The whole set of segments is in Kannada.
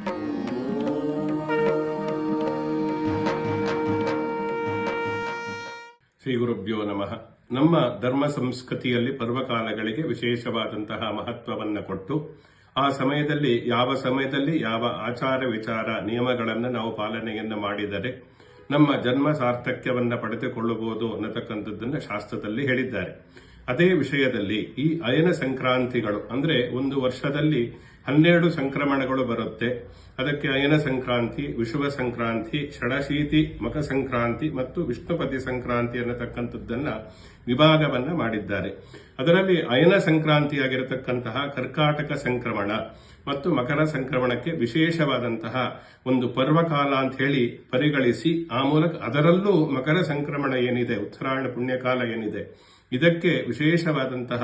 ಶ್ರೀ ಗುರುಭ್ಯೋ ನಮಃ. ನಮ್ಮ ಧರ್ಮ ಸಂಸ್ಕೃತಿಯಲ್ಲಿ ಪರ್ವಕಾಲಗಳಿಗೆ ವಿಶೇಷವಾದಂತಹ ಮಹತ್ವವನ್ನು ಕೊಟ್ಟು ಆ ಸಮಯದಲ್ಲಿ ಯಾವ ಆಚಾರ ವಿಚಾರ ನಿಯಮಗಳನ್ನು ನಾವು ಪಾಲನೆಯನ್ನು ಮಾಡಿದರೆ ನಮ್ಮ ಜನ್ಮ ಸಾರ್ಥಕ್ಯವನ್ನು ಪಡೆದುಕೊಳ್ಳಬಹುದು ಅನ್ನತಕ್ಕಂಥದ್ದನ್ನು ಶಾಸ್ತ್ರದಲ್ಲಿ ಹೇಳಿದ್ದಾರೆ. ಅದೇ ವಿಷಯದಲ್ಲಿ ಈ ಅಯನ ಸಂಕ್ರಾಂತಿಗಳು ಅಂದ್ರೆ ಒಂದು ವರ್ಷದಲ್ಲಿ 12 ಸಂಕ್ರಮಣಗಳು ಬರುತ್ತೆ. ಅದಕ್ಕೆ ಅಯನ ಸಂಕ್ರಾಂತಿ, ವಿಷುವ ಸಂಕ್ರಾಂತಿ, ಷಡಶೀತಿ ಮಕ ಸಂಕ್ರಾಂತಿ ಮತ್ತು ವಿಷ್ಣುಪತಿ ಸಂಕ್ರಾಂತಿ ಅನ್ನತಕ್ಕಂಥದ್ದನ್ನ ವಿಭಾಗವನ್ನ ಮಾಡಿದ್ದಾರೆ. ಅದರಲ್ಲಿ ಅಯನ ಸಂಕ್ರಾಂತಿಯಾಗಿರತಕ್ಕಂತಹ ಕರ್ಕಾಟಕ ಸಂಕ್ರಮಣ ಮತ್ತು ಮಕರ ಸಂಕ್ರಮಣಕ್ಕೆ ವಿಶೇಷವಾದಂತಹ ಒಂದು ಪರ್ವಕಾಲ ಅಂತ ಹೇಳಿ ಪರಿಗಣಿಸಿ ಆ ಮೂಲಕ ಅದರಲ್ಲೂ ಮಕರ ಸಂಕ್ರಮಣ ಏನಿದೆ, ಉತ್ತರಾಯಣ ಪುಣ್ಯಕಾಲ ಏನಿದೆ, ಇದಕ್ಕೆ ವಿಶೇಷವಾದಂತಹ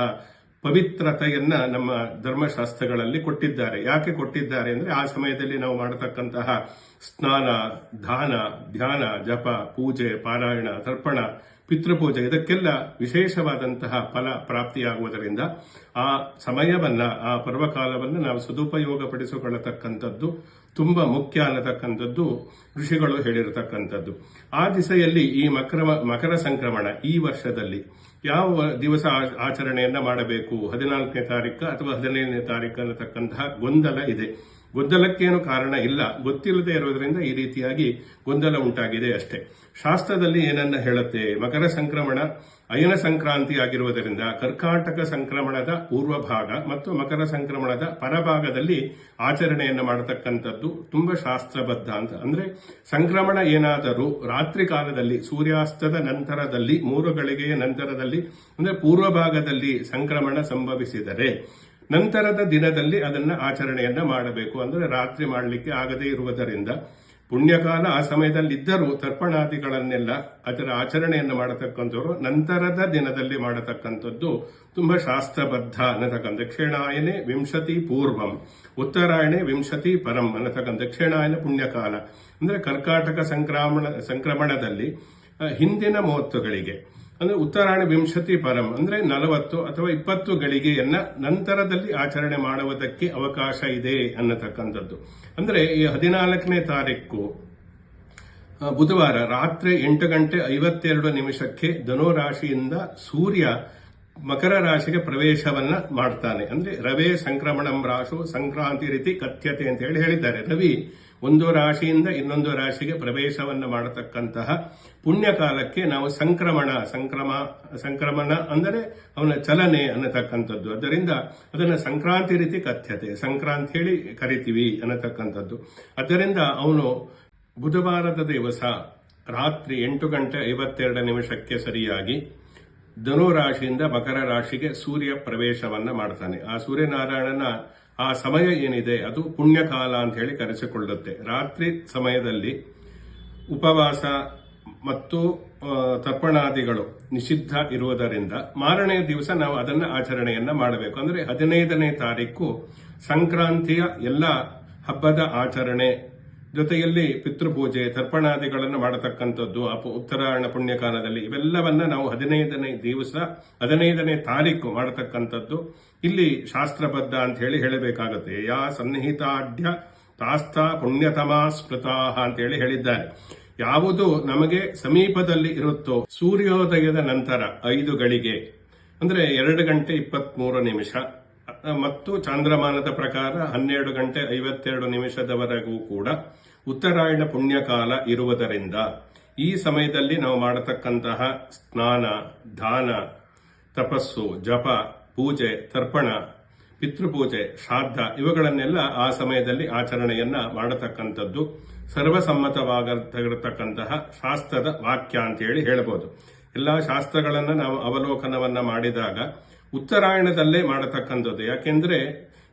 ಪವಿತ್ರತೆಯನ್ನ ನಮ್ಮ ಧರ್ಮಶಾಸ್ತ್ರಗಳಲ್ಲಿ ಕೊಟ್ಟಿದ್ದಾರೆ. ಯಾಕೆ ಕೊಟ್ಟಿದ್ದಾರೆ ಅಂದ್ರೆ ಆ ಸಮಯದಲ್ಲಿ ನಾವು ಮಾಡತಕ್ಕಂತಹ ಸ್ನಾನ, ದಾನ, ಧ್ಯಾನ, ಜಪ, ಪೂಜೆ, ಪಾರಾಯಣ, ತರ್ಪಣ, ಪಿತೃಪೂಜೆ ಇದಕ್ಕೆಲ್ಲ ವಿಶೇಷವಾದಂತಹ ಫಲ ಪ್ರಾಪ್ತಿಯಾಗುವುದರಿಂದ ಆ ಸಮಯವನ್ನ, ಆ ಪರ್ವಕಾಲವನ್ನು ನಾವು ಸದುಪಯೋಗಪಡಿಸಿಕೊಳ್ಳತಕ್ಕಂಥದ್ದು ತುಂಬಾ ಮುಖ್ಯ ಅನ್ನತಕ್ಕಂಥದ್ದು ಋಷಿಗಳು ಹೇಳಿರತಕ್ಕಂಥದ್ದು. ಆ ದಿಸೆಯಲ್ಲಿ ಈ ಮಕರ ಸಂಕ್ರಮಣ ಈ ವರ್ಷದಲ್ಲಿ ಯಾವ ದಿವಸ ಆಚರಣೆಯನ್ನ ಮಾಡಬೇಕು, 14ನೇ ತಾರೀಕು ಅಥವಾ 15ನೇ ತಾರೀಕು ಅನ್ನತಕ್ಕಂತಹ ಗೊಂದಲ ಇದೆ. ಗೊಂದಲಕ್ಕೇನು ಕಾರಣ ಇಲ್ಲ, ಗೊತ್ತಿಲ್ಲದೆ ಇರುವುದರಿಂದ ಈ ರೀತಿಯಾಗಿ ಗೊಂದಲ ಉಂಟಾಗಿದೆ ಅಷ್ಟೇ. ಶಾಸ್ತ್ರದಲ್ಲಿ ಏನನ್ನ ಹೇಳುತ್ತೆ, ಮಕರ ಸಂಕ್ರಮಣ ಅಯನ ಸಂಕ್ರಾಂತಿ ಆಗಿರುವುದರಿಂದ ಕರ್ಕಾಟಕ ಸಂಕ್ರಮಣದ ಪೂರ್ವ ಭಾಗ ಮತ್ತು ಮಕರ ಸಂಕ್ರಮಣದ ಪರಭಾಗದಲ್ಲಿ ಆಚರಣೆಯನ್ನು ಮಾಡತಕ್ಕಂಥದ್ದು ತುಂಬಾ ಶಾಸ್ತ್ರಬದ್ಧ ಅಂತ. ಅಂದ್ರೆ ಸಂಕ್ರಮಣ ಏನಾದರೂ ರಾತ್ರಿ ಕಾಲದಲ್ಲಿ ಸೂರ್ಯಾಸ್ತದ ನಂತರದಲ್ಲಿ 3 ಗಳಿಗೆಯ ನಂತರದಲ್ಲಿ ಅಂದ್ರೆ ಪೂರ್ವ ಭಾಗದಲ್ಲಿ ಸಂಕ್ರಮಣ ಸಂಭವಿಸಿದರೆ ನಂತರದ ದಿನದಲ್ಲಿ ಅದನ್ನ ಆಚರಣೆಯನ್ನ ಮಾಡಬೇಕು. ಅಂದ್ರೆ ರಾತ್ರಿ ಮಾಡಲಿಕ್ಕೆ ಆಗದೇ ಇರುವುದರಿಂದ ಪುಣ್ಯಕಾಲ ಆ ಸಮಯದಲ್ಲಿ ಇದ್ದರೂ ತರ್ಪಣಾದಿಗಳನ್ನೆಲ್ಲ ಅದರ ಆಚರಣೆಯನ್ನು ಮಾಡತಕ್ಕಂಥವ್ರು ನಂತರದ ದಿನದಲ್ಲಿ ಮಾಡತಕ್ಕಂಥದ್ದು ತುಂಬಾ ಶಾಸ್ತ್ರಬದ್ಧ ಅನ್ನತಕ್ಕಂಥ. ದಕ್ಷಿಣಾಯನೆ ವಿಂಶತಿ ಪೂರ್ವಂ ಉತ್ತರಾಯಣೆ ವಿಂಶತಿ ಪರಂ ಅನ್ನತಕ್ಕಂಥ ದಕ್ಷಿಣಾಯನ ಪುಣ್ಯಕಾಲ ಅಂದ್ರೆ ಕರ್ಕಾಟಕ ಸಂಕ್ರಮಣದಲ್ಲಿ ಹಿಂದಿನ 30 ಗಳಿಗೆ ಅಂದ್ರೆ ಉತ್ತರಾಯಣ ವಿಂಶತಿ ಪರಂ ಅಂದ್ರೆ 40 ಅಥವಾ 20 ಗಳಿಗೆಯನ್ನ ನಂತರದಲ್ಲಿ ಆಚರಣೆ ಮಾಡುವುದಕ್ಕೆ ಅವಕಾಶ ಇದೆ ಅನ್ನತಕ್ಕಂಥದ್ದು. ಅಂದ್ರೆ ಈ 14ನೇ ತಾರೀಕು ಬುಧವಾರ ರಾತ್ರಿ 8:52 ಧನು ರಾಶಿಯಿಂದ ಸೂರ್ಯ ಮಕರ ರಾಶಿಗೆ ಪ್ರವೇಶವನ್ನ ಮಾಡ್ತಾನೆ. ಅಂದ್ರೆ ರವೇ ಸಂಕ್ರಮಣಂ ರಾಶು ಸಂಕ್ರಾಂತಿ ರೀತಿ ಕಥ್ಯತೆ ಅಂತ ಹೇಳಿದ್ದಾರೆ. ರವಿ ಒಂದು ರಾಶಿಯಿಂದ ಇನ್ನೊಂದು ರಾಶಿಗೆ ಪ್ರವೇಶವನ್ನು ಮಾಡತಕ್ಕಂತಹ ಪುಣ್ಯಕಾಲಕ್ಕೆ ನಾವು ಸಂಕ್ರಮಣ ಅಂದರೆ ಅವನ ಚಲನೆ ಅನ್ನತಕ್ಕಂಥದ್ದು. ಅದರಿಂದ ಅದನ್ನ ಸಂಕ್ರಾಂತಿ ರೀತಿ ಕಥ್ಯತೆ, ಸಂಕ್ರಾಂತಿ ಹೇಳಿ ಕರಿತೀವಿ ಅನ್ನತಕ್ಕಂಥದ್ದು. ಅದರಿಂದ ಅವನು ಬುಧವಾರದ ದಿವಸ ರಾತ್ರಿ 8:52 ಸರಿಯಾಗಿ ಧನು ರಾಶಿಯಿಂದ ಮಕರ ರಾಶಿಗೆ ಸೂರ್ಯ ಪ್ರವೇಶವನ್ನ ಮಾಡ್ತಾನೆ. ಆ ಸೂರ್ಯನಾರಾಯಣನ ಆ ಸಮಯ ಏನಿದೆ ಅದು ಪುಣ್ಯಕಾಲ ಅಂತ ಹೇಳಿ ಕರೆಸಿಕೊಳ್ಳುತ್ತೆ. ರಾತ್ರಿ ಸಮಯದಲ್ಲಿ ಉಪವಾಸ ಮತ್ತು ತರ್ಪಣಾದಿಗಳು ನಿಷಿದ್ಧ ಇರುವುದರಿಂದ ಮಾರನೆಯ ದಿವಸ ನಾವು ಅದನ್ನ ಆಚರಣೆಯನ್ನ ಮಾಡಬೇಕು. ಅಂದ್ರೆ 15ನೇ ತಾರೀಕು ಸಂಕ್ರಾಂತಿಯ ಎಲ್ಲ ಹಬ್ಬದ ಆಚರಣೆ ಜೊತೆಯಲ್ಲಿ ಪಿತೃಪೂಜೆ, ತರ್ಪಣಾದಿಗಳನ್ನು ಮಾಡತಕ್ಕಂಥದ್ದು ಉತ್ತರಾಯಣ ಪುಣ್ಯಕಾಲದಲ್ಲಿ ಇವೆಲ್ಲವನ್ನ ನಾವು 15ನೇ ತಾರೀಕು ಮಾಡತಕ್ಕಂಥದ್ದು ಇಲ್ಲಿ ಶಾಸ್ತ್ರಬದ್ಧ ಅಂತ ಹೇಳಿ ಹೇಳಬೇಕಾಗುತ್ತೆ. ಯಾ ಸನ್ನಿಹಿತಾಢ್ಯ ತಾಸ್ತಾ ಪುಣ್ಯತಮಾ ಸ್ಮೃತಾಹ ಅಂತ ಹೇಳಿ ಹೇಳಿದ್ದಾರೆ. ಯಾವುದು ನಮಗೆ ಸಮೀಪದಲ್ಲಿ ಇರುತ್ತೋ ಸೂರ್ಯೋದಯದ ನಂತರ 5 ಗಳಿಗೆ ಅಂದ್ರೆ 2:23 ಮತ್ತು ಚಾಂದ್ರಮಾನದ ಪ್ರಕಾರ 12:52 ಕೂಡ ಉತ್ತರಾಯಣ ಪುಣ್ಯಕಾಲ ಇರುವುದರಿಂದ ಈ ಸಮಯದಲ್ಲಿ ನಾವು ಮಾಡತಕ್ಕಂತಹ ಸ್ನಾನ, ದಾನ, ತಪಸ್ಸು, ಜಪ, ಪೂಜೆ, ತರ್ಪಣ, ಪಿತೃಪೂಜೆ, ಶ್ರಾದ್ದ ಇವುಗಳನ್ನೆಲ್ಲ ಆ ಸಮಯದಲ್ಲಿ ಆಚರಣೆಯನ್ನ ಮಾಡತಕ್ಕಂಥದ್ದು ಸರ್ವಸಮ್ಮತವಾಗಿರತಕ್ಕಂತಹ ಶಾಸ್ತ್ರದ ವಾಕ್ಯ ಅಂತ ಹೇಳಿ ಹೇಳಬಹುದು. ಎಲ್ಲಾ ಶಾಸ್ತ್ರಗಳನ್ನ ನಾವು ಅವಲೋಕನವನ್ನ ಮಾಡಿದಾಗ ಉತ್ತರಾಯಣದಲ್ಲೇ ಮಾಡತಕ್ಕಂಥದ್ದು. ಯಾಕೆಂದ್ರೆ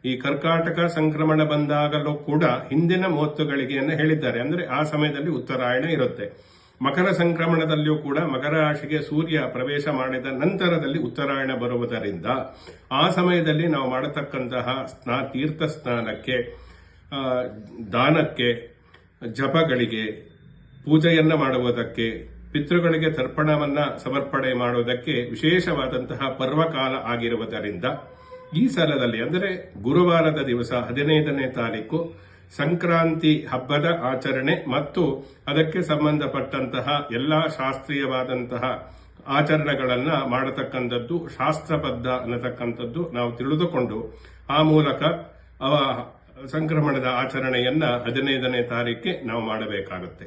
ಈ ಕರ್ಕಾಟಕ ಸಂಕ್ರಮಣ ಬಂದಾಗಲೂ ಕೂಡ ಹಿಂದಿನ 30 ಗಳಿಗೆಯನ್ನು ಹೇಳಿದ್ದಾರೆ. ಅಂದ್ರೆ ಆ ಸಮಯದಲ್ಲಿ ಉತ್ತರಾಯಣ ಇರುತ್ತೆ. ಮಕರ ಸಂಕ್ರಮಣದಲ್ಲಿಯೂ ಕೂಡ ಮಕರ ರಾಶಿಗೆ ಸೂರ್ಯ ಪ್ರವೇಶ ಮಾಡಿದ ನಂತರದಲ್ಲಿ ಉತ್ತರಾಯಣ ಬರುವುದರಿಂದ ಆ ಸಮಯದಲ್ಲಿ ನಾವು ಮಾಡತಕ್ಕಂತಹ ತೀರ್ಥ ಸ್ನಾನಕ್ಕೆ, ದಾನಕ್ಕೆ, ಜಪಗಳಿಗೆ, ಪೂಜೆಯನ್ನ ಮಾಡುವುದಕ್ಕೆ, ಪಿತೃಗಳಿಗೆ ತರ್ಪಣವನ್ನ ಸಮರ್ಪಣೆ ಮಾಡುವುದಕ್ಕೆ ವಿಶೇಷವಾದಂತಹ ಪರ್ವಕಾಲ ಆಗಿರುವುದರಿಂದ ಈ ಸಲದಲ್ಲಿ ಅಂದರೆ ಗುರುವಾರದ ದಿವಸ 15ನೇ ತಾರೀಕು ಸಂಕ್ರಾಂತಿ ಹಬ್ಬದ ಆಚರಣೆ ಮತ್ತು ಅದಕ್ಕೆ ಸಂಬಂಧಪಟ್ಟಂತಹ ಎಲ್ಲಾ ಶಾಸ್ತ್ರೀಯವಾದಂತಹ ಆಚರಣೆಗಳನ್ನ ಮಾಡತಕ್ಕಂಥದ್ದು ಶಾಸ್ತ್ರಬದ್ಧ ಅನ್ನತಕ್ಕಂಥದ್ದು ನಾವು ತಿಳಿದುಕೊಂಡು ಆ ಮೂಲಕ ಸಂಕ್ರಮಣದ ಆಚರಣೆಯನ್ನ 15ನೇ ತಾರೀಕಿಗೆ ನಾವು ಮಾಡಬೇಕಾಗುತ್ತೆ.